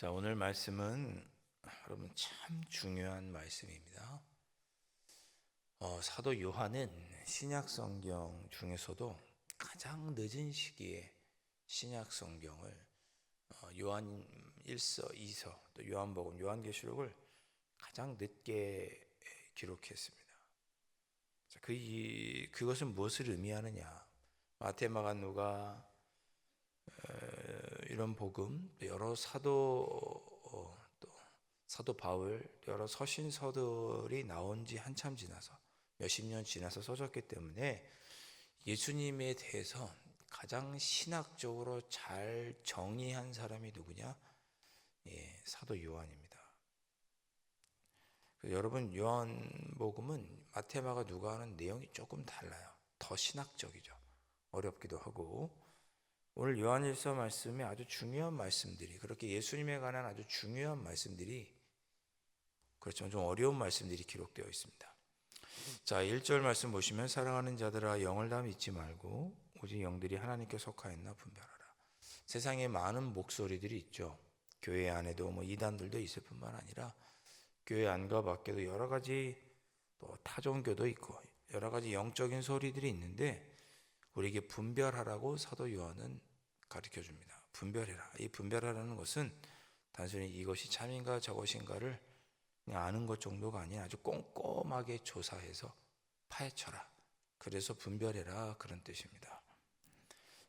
자, 오늘 말씀은 여러분 참 중요한 말씀입니다. 사도 요한은 신약 성경 중에서도 가장 늦은 시기에 신약 성경을 요한 1서, 2서, 또 요한복음, 요한계시록을 가장 늦게 기록했습니다. 자, 그것은 무엇을 의미하느냐? 마태, 마가, 누가 이런 복음, 여러 또 사도 바울, 여러 서신서들이 나온 지 한참 지나서 몇십 년 지나서 써졌기 때문에 예수님에 대해서 가장 신학적으로 잘 정의한 사람이 누구냐? 사도 요한입니다. 여러분, 요한복음은 마태, 마가, 누가는 내용이 조금 달라요. 더 신학적이죠. 어렵기도 하고. 오늘 요한일서 말씀에 아주 중요한 말씀들이, 그렇게 예수님에 관한 아주 중요한 말씀들이, 그렇지만 좀 어려운 말씀들이 기록되어 있습니다. 자, 1절 말씀 보시면, 사랑하는 자들아 영을 다 믿지 말고 오직 영들이 하나님께 속하였나 분별하라. 세상에 많은 목소리들이 있죠. 교회 안에도 이단들도 있을 뿐만 아니라 교회 안과 밖에도 여러 가지 또 타종교도 있고 여러 가지 영적인 소리들이 있는데, 우리에게 분별하라고 사도 요한은 가르쳐 줍니다. 분별해라. 이 분별하라는 것은 단순히 이것이 참인가 저것인가를 그냥 아는 것 정도가 아니라 아주 꼼꼼하게 조사해서 파헤쳐라. 그래서 분별해라, 그런 뜻입니다.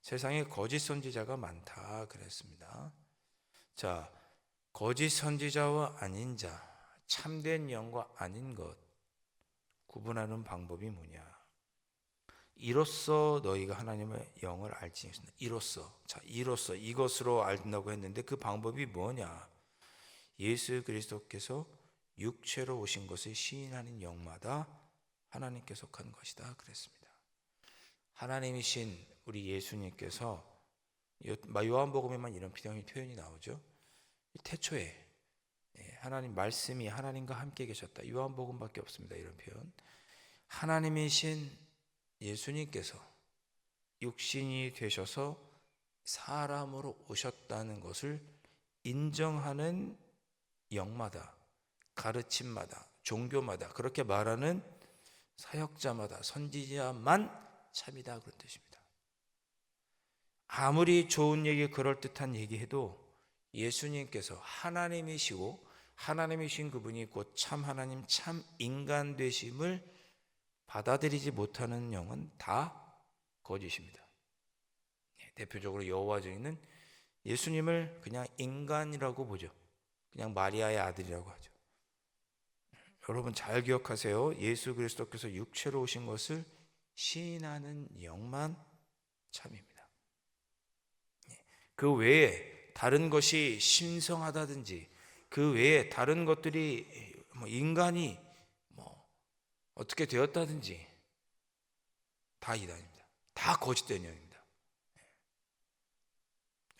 세상에 거짓 선지자가 많다 그랬습니다. 자, 거짓 선지자와 아닌 자, 참된 영과 아닌 것 구분하는 방법이 뭐냐? 이로써 너희가 하나님의 영을 알지. 이로써 이것으로 알다고 했는데 그 방법이 뭐냐? 예수 그리스도께서 육체로 오신 것을 시인하는 영마다 하나님께 속한 것이다 그랬습니다. 하나님이신 우리 예수님께서, 요한복음에만 이런 표현이 나오죠. 태초에 하나님 말씀이 하나님과 함께 계셨다. 요한복음밖에 없습니다. 이런 표현. 하나님이신 예수님께서 육신이 되셔서 사람으로 오셨다는 것을 인정하는 영마다, 가르침마다, 종교마다, 그렇게 말하는 사역자마다, 선지자만 참이다, 그런 뜻입니다. 아무리 좋은 얘기, 그럴듯한 얘기해도 예수님께서 하나님이시고 하나님이신 그분이 곧 참 하나님, 참 인간 되심을 받아들이지 못하는 영은 다 거짓입니다. 대표적으로 여호와 증인은 예수님을 그냥 인간이라고 보죠. 그냥 마리아의 아들이라고 하죠. 여러분 잘 기억하세요. 예수 그리스도께서 육체로 오신 것을 시인하는 영만 참입니다. 그 외에 다른 것이 신성하다든지 그 외에 다른 것들이 인간이 어떻게 되었다든지 다 이단입니다. 다 거짓된 영입니다.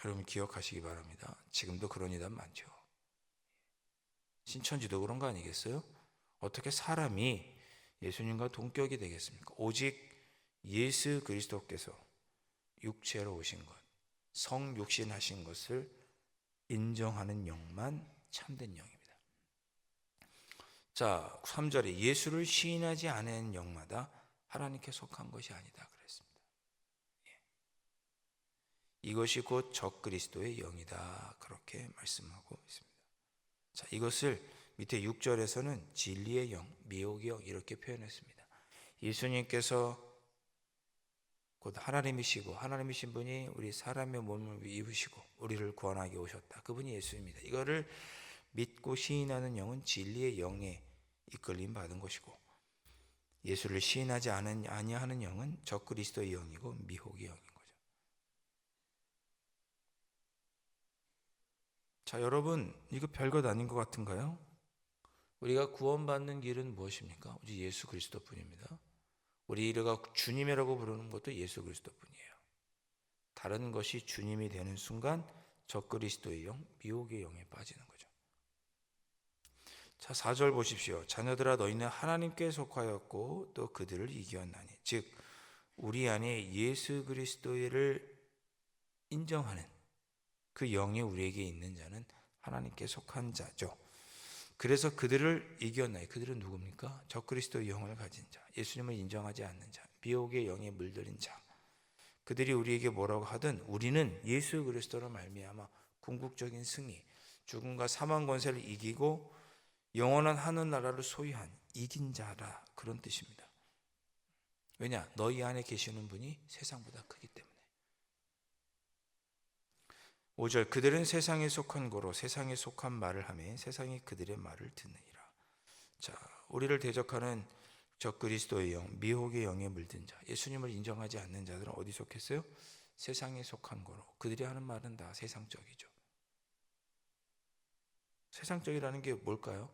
여러분 기억하시기 바랍니다. 지금도 그런 이단 많죠. 신천지도 그런 거 아니겠어요? 어떻게 사람이 예수님과 동격이 되겠습니까? 오직 예수 그리스도께서 육체로 오신 것, 성육신하신 것을 인정하는 영만 참된 영입니다. 자, 3절에 예수를 시인하지 않은 영마다 하나님께 속한 것이 아니다 그랬습니다. 이것이 곧 적그리스도의 영이다, 그렇게 말씀하고 있습니다. 자, 이것을 밑에 6절에서는 진리의 영, 미혹의 영 이렇게 표현했습니다. 예수님께서 곧 하나님이시고 하나님이신 분이 우리 사람의 몸을 입으시고 우리를 구원하게 오셨다. 그분이 예수입니다. 이거를 믿고 시인하는 영은 진리의 영에 이끌림 받은 것이고, 예수를 시인하지 아니하는 영은 적그리스도의 영이고 미혹의 영인 거죠. 자, 여러분 이거 별것 아닌 것 같은가요? 우리가 구원받는 길은 무엇입니까? 오직 예수 그리스도뿐입니다. 우리가 주님이라고 부르는 것도 예수 그리스도뿐이에요. 다른 것이 주님이 되는 순간 적그리스도의 영, 미혹의 영에 빠지는 거죠. 자, 4절 보십시오. 자녀들아 너희는 하나님께 속하였고 또 그들을 이기었나니, 즉 우리 안에 예수 그리스도를 인정하는 그 영이 우리에게 있는 자는 하나님께 속한 자죠. 그래서 그들을 이겨내. 그들은 누굽니까? 적그리스도의 영을 가진 자, 예수님을 인정하지 않는 자, 미혹의 영에 물들인 자. 그들이 우리에게 뭐라고 하든 우리는 예수 그리스도로 말미암아 궁극적인 승리, 죽음과 사망 권세를 이기고 영원한 하늘나라를 소유한 이긴 자라, 그런 뜻입니다. 왜냐? 너희 안에 계시는 분이 세상보다 크기 때문에. 5절, 그들은 세상에 속한 거로 세상에 속한 말을 하며 세상이 그들의 말을 듣느니라. 자, 우리를 대적하는 적그리스도의 영, 미혹의 영에 물든 자, 예수님을 인정하지 않는 자들은 어디 속했어요? 세상에 속한 거로. 그들이 하는 말은 다 세상적이죠. 세상적이라는 게 뭘까요?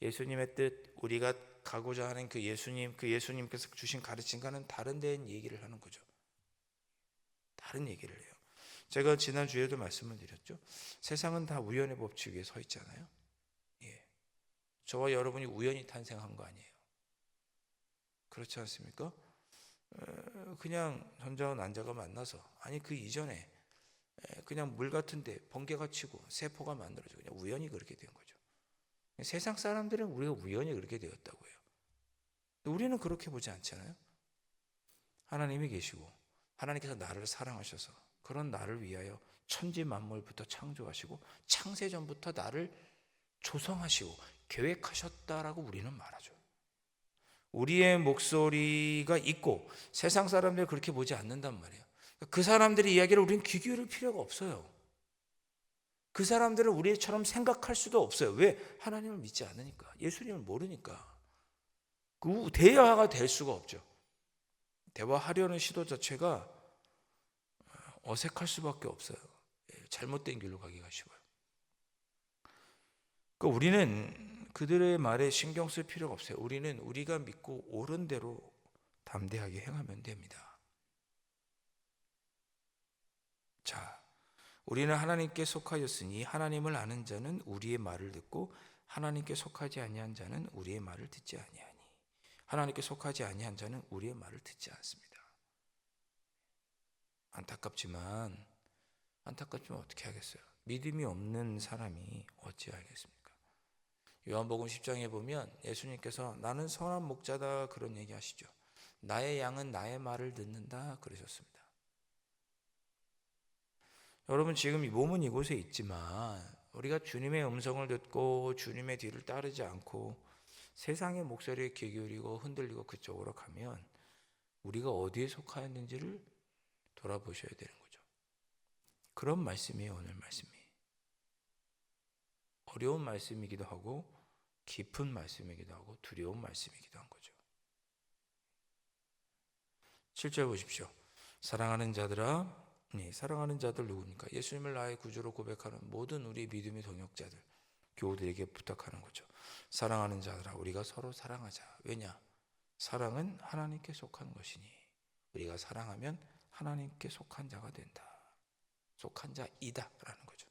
예수님의 뜻, 우리가 가고자 하는 그 예수님께서 주신 가르침과는 다른 데인 얘기를 하는 거죠. 다른 얘기를 해요. 제가 지난주에도 말씀을 드렸죠. 세상은 다 우연의 법칙 위에 서 있잖아요. 예. 저와 여러분이 우연히 탄생한 거 아니에요. 그렇지 않습니까? 그냥 전자와 난자가 만나서, 아니 그 이전에 그냥 물 같은데 번개가 치고 세포가 만들어지고 그냥 우연히 그렇게 된 거죠. 세상 사람들은 우리가 우연히 그렇게 되었다고 해요. 우리는 그렇게 보지 않잖아요. 하나님이 계시고 하나님께서 나를 사랑하셔서 그런 나를 위하여 천지 만물부터 창조하시고 창세전부터 나를 조성하시고 계획하셨다라고 우리는 말하죠. 우리의 목소리가 있고 세상 사람들이 그렇게 보지 않는단 말이에요. 그 사람들의 이야기를 우리는 귀 기울일 필요가 없어요. 그 사람들은 우리처럼 생각할 수도 없어요. 왜? 하나님을 믿지 않으니까. 예수님을 모르니까. 그 대화가 될 수가 없죠. 대화하려는 시도 자체가 어색할 수밖에 없어요. 잘못된 길로 가기가 쉬워요. 그러니까 우리는 그들의 말에 신경 쓸 필요가 없어요. 우리는 우리가 믿고 옳은 대로 담대하게 행하면 됩니다. 자, 우리는 하나님께 속하였으니 하나님을 아는 자는 우리의 말을 듣고 하나님께 속하지 아니한 자는 우리의 말을 듣지 아니하니. 하나님께 속하지 아니한 자는 우리의 말을 듣지 않습니다. 안타깝지만 어떻게 하겠어요? 믿음이 없는 사람이 어찌 알겠습니까? 요한복음 10장에 보면 예수님께서 나는 선한 목자다 그런 얘기 하시죠. 나의 양은 나의 말을 듣는다 그러셨습니다. 여러분, 지금 이 몸은 이곳에 있지만 우리가 주님의 음성을 듣고 주님의 뒤를 따르지 않고 세상의 목소리에 귀 기울이고 흔들리고 그쪽으로 가면 우리가 어디에 속하였는지를 돌아보셔야 되는 거죠. 그런 말씀이에요. 오늘 말씀이 어려운 말씀이기도 하고 깊은 말씀이기도 하고 두려운 말씀이기도 한 거죠. 7절 보십시오. 사랑하는 자들아, 사랑하는 자들 누굽니까? 예수님을 나의 구주로 고백하는 모든 우리 믿음의 동역자들, 교우들에게 부탁하는 거죠. 사랑하는 자들아, 우리가 서로 사랑하자. 왜냐? 사랑은 하나님께 속한 것이니 우리가 사랑하면 하나님께 속한 자가 된다. 속한 자이다 라는 거죠.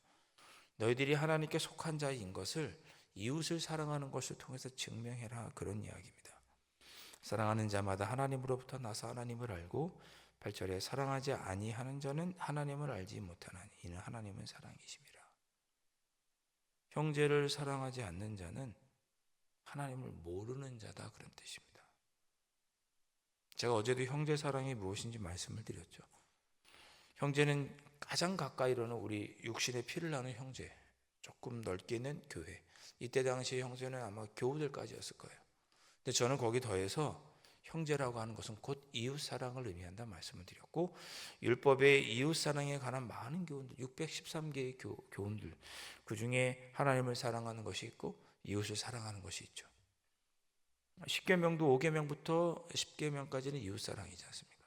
너희들이 하나님께 속한 자인 것을 이웃을 사랑하는 것을 통해서 증명해라, 그런 이야기입니다. 사랑하는 자마다 하나님으로부터 나서 하나님을 알고 8절에 사랑하지 아니하는 자는 하나님을 알지 못하나니 이는 하나님은 사랑이심이라. 형제를 사랑하지 않는 자는 하나님을 모르는 자다, 그런 뜻입니다. 제가 어제도 형제 사랑이 무엇인지 말씀을 드렸죠. 형제는 가장 가까이로는 우리 육신의 피를 나눈 형제, 조금 넓게는 교회. 이때 당시 형제는 아마 교우들까지였을 거예요. 근데 저는 거기 더해서 형제라고 하는 것은 곧 이웃 사랑을 의미한다 말씀을 드렸고, 율법의 이웃 사랑에 관한 많은 교훈들, 613개의 교훈들, 그 중에 하나님을 사랑하는 것이 있고 이웃을 사랑하는 것이 있죠. 10계명도 5계명부터 10계명까지는 이웃 사랑이지 않습니까?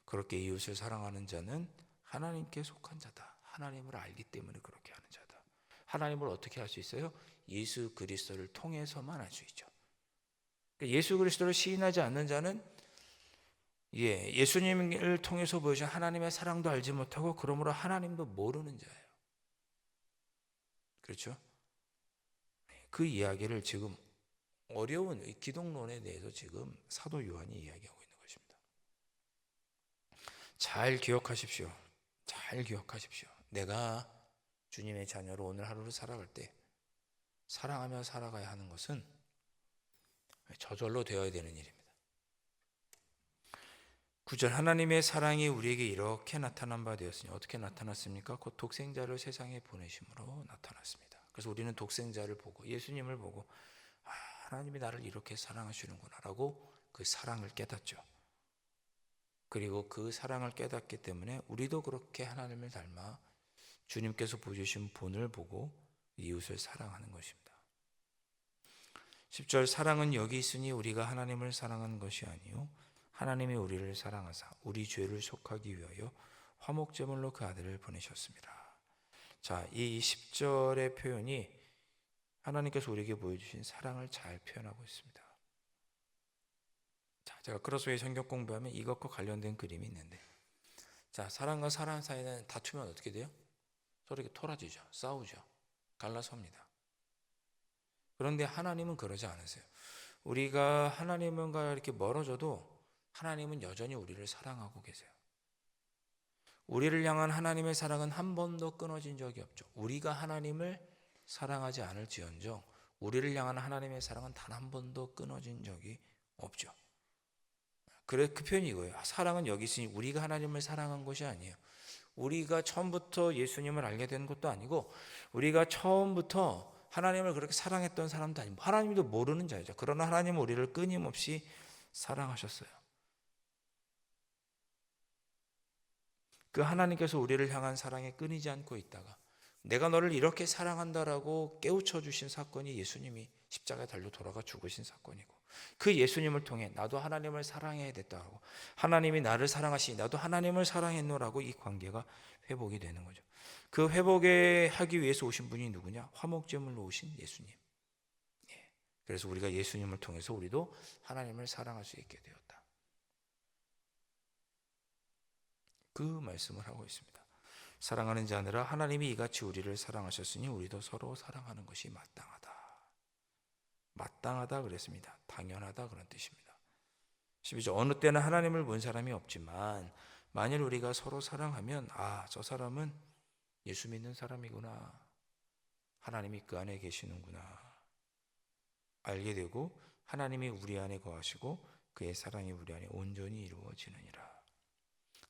그렇게 이웃을 사랑하는 자는 하나님께 속한 자다. 하나님을 알기 때문에 그렇게 하는 자다. 하나님을 어떻게 할 수 있어요? 예수 그리스도를 통해서만 알 수 있죠. 예수 그리스도를 시인하지 않는 자는 예수님을 통해서 보여준 하나님의 사랑도 알지 못하고 그러므로 하나님도 모르는 자예요. 그렇죠? 그 이야기를 지금 어려운 기독론에 대해서 지금 사도 요한이 이야기하고 있는 것입니다. 잘 기억하십시오. 잘 기억하십시오. 내가 주님의 자녀로 오늘 하루를 살아갈 때 사랑하며 살아가야 하는 것은 저절로 되어야 되는 일입니다. 9절 하나님의 사랑이 우리에게 이렇게 나타난 바 되었으니 어떻게 나타났습니까? 곧 독생자를 세상에 보내심으로 나타났습니다. 그래서 우리는 독생자를 보고 예수님을 보고 하나님이 나를 이렇게 사랑하시는구나 라고 그 사랑을 깨닫죠. 그리고 그 사랑을 깨닫기 때문에 우리도 그렇게 하나님을 닮아 주님께서 보여주신 본을 보고 이웃을 사랑하는 것입니다. 10절 사랑은 여기 있으니 우리가 하나님을 사랑한 것이 아니요 하나님이 우리를 사랑하사 우리 죄를 속하기 위하여 화목제물로 그 아들을 보내셨습니다. 자, 이 10절의 표현이 하나님께서 우리에게 보여주신 사랑을 잘 표현하고 있습니다. 자, 제가 크로스웨이 성경 공부하면 이것과 관련된 그림이 있는데, 자, 사람과 사람 사이는 다투면 어떻게 돼요? 서로 이렇게 토라지죠. 싸우죠. 갈라섭니다. 그런데 하나님은 그러지 않으세요. 우리가 하나님과 이렇게 멀어져도 하나님은 여전히 우리를 사랑하고 계세요. 우리를 향한 하나님의 사랑은 한 번도 끊어진 적이 없죠. 우리가 하나님을 사랑하지 않을지언정 우리를 향한 하나님의 사랑은 단 한 번도 끊어진 적이 없죠. 그래, 그 표현이 이거예요. 사랑은 여기 있으니 우리가 하나님을 사랑한 것이 아니에요. 우리가 처음부터 예수님을 알게 된 것도 아니고 우리가 처음부터 하나님을 그렇게 사랑했던 사람도 아니고 하나님도 모르는 자이죠. 그러나 하나님은 우리를 끊임없이 사랑하셨어요. 그 하나님께서 우리를 향한 사랑에 끊이지 않고 있다가 내가 너를 이렇게 사랑한다라고 깨우쳐 주신 사건이 예수님이 십자가에 달려 돌아가 죽으신 사건이고 그 예수님을 통해 나도 하나님을 사랑해야 됐다고 하나님이 나를 사랑하시니 나도 하나님을 사랑했노라고 이 관계가 회복이 되는 거죠. 그 회복에 하기 위해서 오신 분이 누구냐? 화목제물로 오신 예수님. 그래서 우리가 예수님을 통해서 우리도 하나님을 사랑할 수 있게 되었다. 그 말씀을 하고 있습니다. 사랑하는 자들아 하나님이 이같이 우리를 사랑하셨으니 우리도 서로 사랑하는 것이 마땅하다. 마땅하다 그랬습니다. 당연하다 그런 뜻입니다. 12절 어느 때는 하나님을 본 사람이 없지만 만일 우리가 서로 사랑하면 저 사람은 예수 믿는 사람이구나. 하나님이 그 안에 계시는구나. 알게 되고 하나님이 우리 안에 거하시고 그의 사랑이 우리 안에 온전히 이루어지느니라.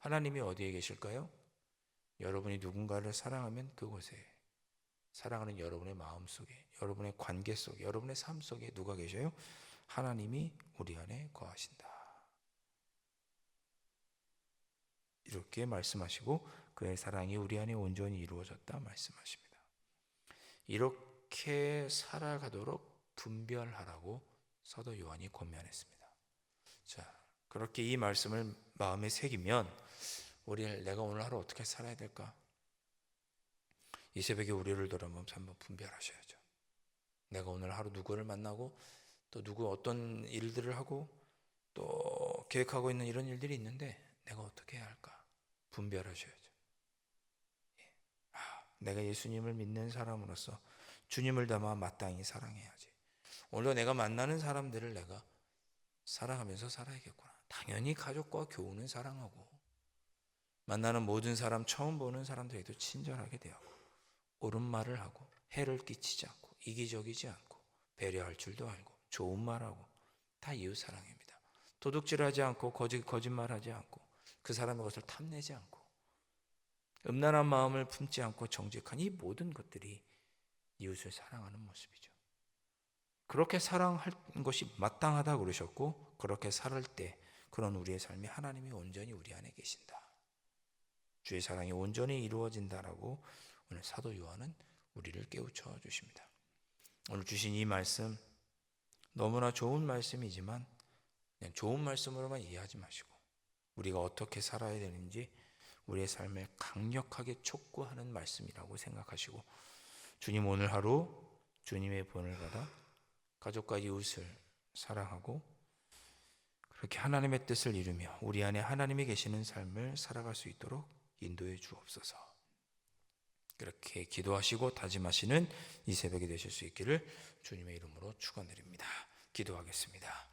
하나님이 어디에 계실까요? 여러분이 누군가를 사랑하면 그곳에 사랑하는 여러분의 마음 속에 여러분의 관계 속에 여러분의 삶 속에 누가 계셔요? 하나님이 우리 안에 거하신다. 이렇게 말씀하시고 그의 사랑이 우리 안에 온전히 이루어졌다 말씀하십니다. 이렇게 살아가도록 분별하라고 사도 요한이 권면했습니다. 자, 그렇게 이 말씀을 마음에 새기면 내가 오늘 하루 어떻게 살아야 될까? 이 새벽에 우리를 돌아보면서 한번 분별하셔야죠. 내가 오늘 하루 누구를 만나고 또 누구 어떤 일들을 하고 또 계획하고 있는 이런 일들이 있는데 내가 어떻게 해야 할까? 분별하셔야죠. 내가 예수님을 믿는 사람으로서 주님을 닮아 마땅히 사랑해야지. 오늘 내가 만나는 사람들을 내가 사랑하면서 살아야겠구나. 당연히 가족과 교우는 사랑하고 만나는 모든 사람, 처음 보는 사람들에도 친절하게 대하고 옳은 말을 하고 해를 끼치지 않고 이기적이지 않고 배려할 줄도 알고 좋은 말하고 다 이웃사랑입니다. 도둑질하지 않고 거짓말하지 않고 그 사람의 것을 탐내지 않고 음란한 마음을 품지 않고 정직한 이 모든 것들이 이웃을 사랑하는 모습이죠. 그렇게 사랑할 것이 마땅하다 그러셨고 그렇게 살 때 그런 우리의 삶이 하나님이 온전히 우리 안에 계신다. 주의 사랑이 온전히 이루어진다라고 오늘 사도 요한은 우리를 깨우쳐 주십니다. 오늘 주신 이 말씀 너무나 좋은 말씀이지만 그냥 좋은 말씀으로만 이해하지 마시고 우리가 어떻게 살아야 되는지 우리의 삶에 강력하게 촉구하는 말씀이라고 생각하시고 주님 오늘 하루 주님의 본을 받아 가족과 이웃을 사랑하고 그렇게 하나님의 뜻을 이루며 우리 안에 하나님이 계시는 삶을 살아갈 수 있도록 인도해 주옵소서. 그렇게 기도하시고 다짐하시는 이 새벽이 되실 수 있기를 주님의 이름으로 축원드립니다. 기도하겠습니다.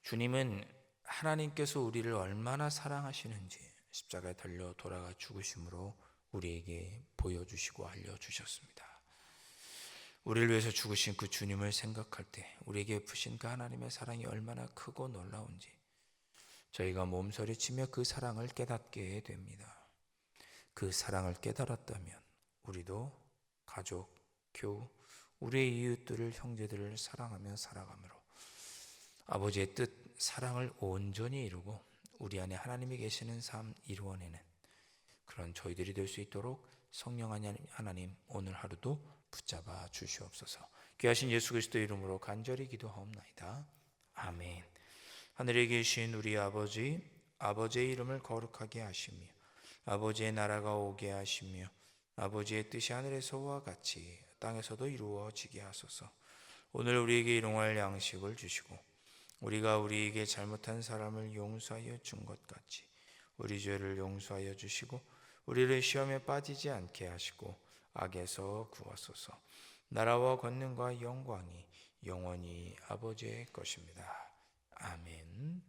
주님은 하나님께서 우리를 얼마나 사랑하시는지 십자가에 달려 돌아가 죽으심으로 우리에게 보여주시고 알려주셨습니다. 우리를 위해서 죽으신 그 주님을 생각할 때 우리에게 베푸신 그 하나님의 사랑이 얼마나 크고 놀라운지 저희가 몸서리치며 그 사랑을 깨닫게 됩니다. 그 사랑을 깨달았다면 우리도 가족, 교우, 우리의 이웃들을, 형제들을 사랑하며 살아가므로 아버지의 뜻, 사랑을 온전히 이루고 우리 안에 하나님이 계시는 삶 이루어내는 그런 저희들이 될 수 있도록 성령 하나님 오늘 하루도 붙잡아 주시옵소서. 귀하신 예수 그리스도의 이름으로 간절히 기도하옵나이다. 아멘. 하늘에 계신 우리 아버지, 아버지의 이름을 거룩하게 하시며 아버지의 나라가 오게 하시며 아버지의 뜻이 하늘에서와 같이 땅에서도 이루어지게 하소서. 오늘 우리에게 일용할 양식을 주시고 우리가 우리에게 잘못한 사람을 용서하여 준 것 같이 우리 죄를 용서하여 주시고 우리를 시험에 빠지지 않게 하시고 악에서 구하소서. 나라와 권능과 영광이 영원히 아버지의 것입니다. 아멘.